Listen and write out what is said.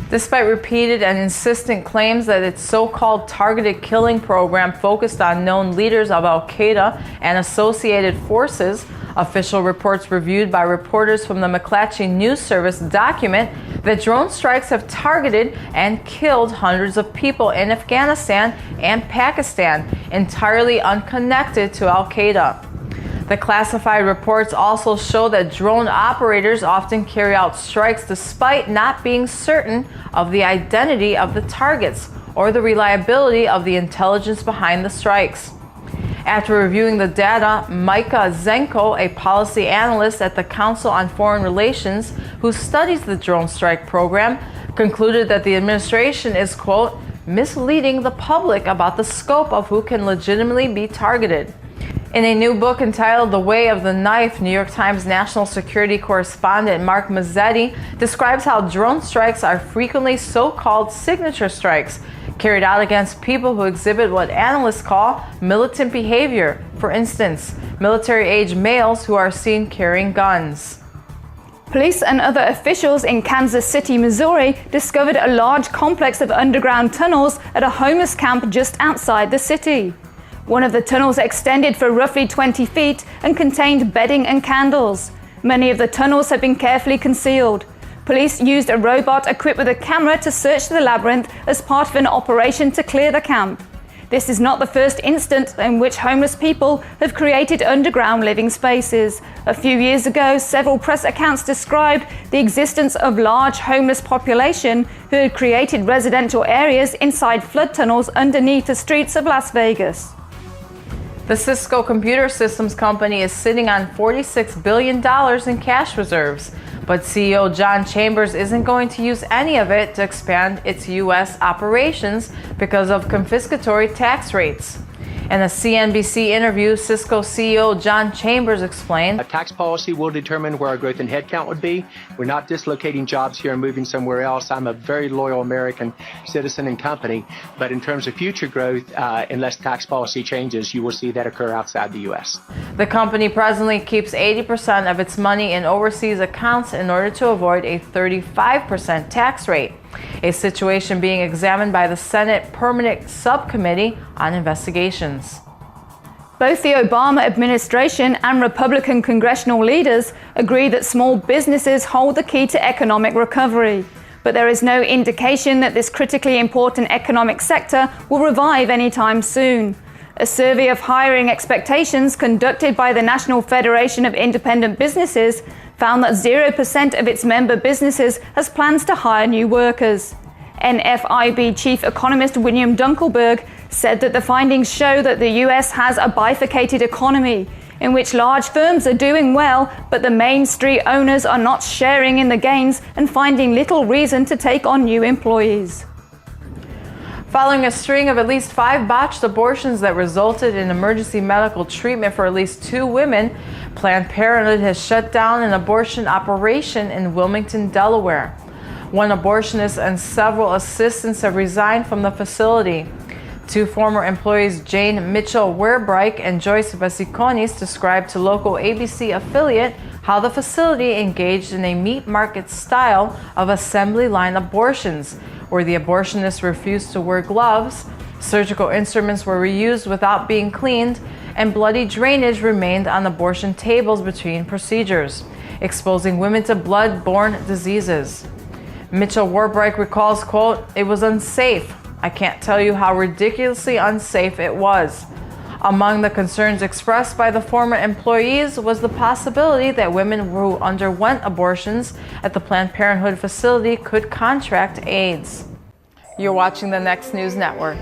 Despite repeated and insistent claims that its so-called targeted killing program focused on known leaders of Al-Qaeda and associated forces, official reports reviewed by reporters from the McClatchy News Service document that drone strikes have targeted and killed hundreds of people in Afghanistan and Pakistan, entirely unconnected to Al-Qaeda. The classified reports also show that drone operators often carry out strikes despite not being certain of the identity of the targets or the reliability of the intelligence behind the strikes. After reviewing the data, Micah Zenko, a policy analyst at the Council on Foreign Relations who studies the drone strike program, concluded that the administration is, quote, misleading the public about the scope of who can legitimately be targeted. In a new book entitled The Way of the Knife, New York Times national security correspondent Mark Mazzetti describes how drone strikes are frequently so-called signature strikes, carried out against people who exhibit what analysts call militant behavior. For instance, military-age males who are seen carrying guns. Police and other officials in Kansas City, Missouri, discovered a large complex of underground tunnels at a homeless camp just outside the city. One of the tunnels extended for roughly 20 feet and contained bedding and candles. Many of the tunnels have been carefully concealed. Police used a robot equipped with a camera to search the labyrinth as part of an operation to clear the camp. This is not the first instance in which homeless people have created underground living spaces. A few years ago, several press accounts described the existence of large homeless population who had created residential areas inside flood tunnels underneath the streets of Las Vegas. The Cisco Computer Systems company is sitting on $46 billion in cash reserves, but CEO John Chambers isn't going to use any of it to expand its U.S. operations because of confiscatory tax rates. In a CNBC interview, Cisco CEO John Chambers explained, "A tax policy will determine where our growth in headcount would be. We're not dislocating jobs here and moving somewhere else. I'm a very loyal American citizen and company, but in terms of future growth, unless tax policy changes, you will see that occur outside the U.S. The company presently keeps 80% of its money in overseas accounts in order to avoid a 35% tax rate, a situation being examined by the Senate Permanent Subcommittee on Investigations. Both the Obama administration and Republican congressional leaders agree that small businesses hold the key to economic recovery. But there is no indication that this critically important economic sector will revive anytime soon. A survey of hiring expectations conducted by the National Federation of Independent Businesses found that 0% of its member businesses has plans to hire new workers. NFIB chief economist William Dunkelberg said that the findings show that the US has a bifurcated economy in which large firms are doing well, but the Main Street owners are not sharing in the gains and finding little reason to take on new employees. Following a string of at least 5 botched abortions that resulted in emergency medical treatment for at least 2 women, Planned Parenthood has shut down an abortion operation in Wilmington, Delaware. One abortionist and several assistants have resigned from the facility. 2 former employees, Jane Mitchell-Werbrike and Joyce Vasiconis, described to local ABC affiliate how the facility engaged in a meat market style of assembly line abortions, where the abortionists refused to wear gloves, surgical instruments were reused without being cleaned, and bloody drainage remained on abortion tables between procedures, exposing women to blood-borne diseases. Mitchell-Werbrike recalls, quote, "It was unsafe. I can't tell you how ridiculously unsafe it was. Among the concerns expressed by the former employees was the possibility that women who underwent abortions at the Planned Parenthood facility could contract AIDS." You're watching the Next News Network.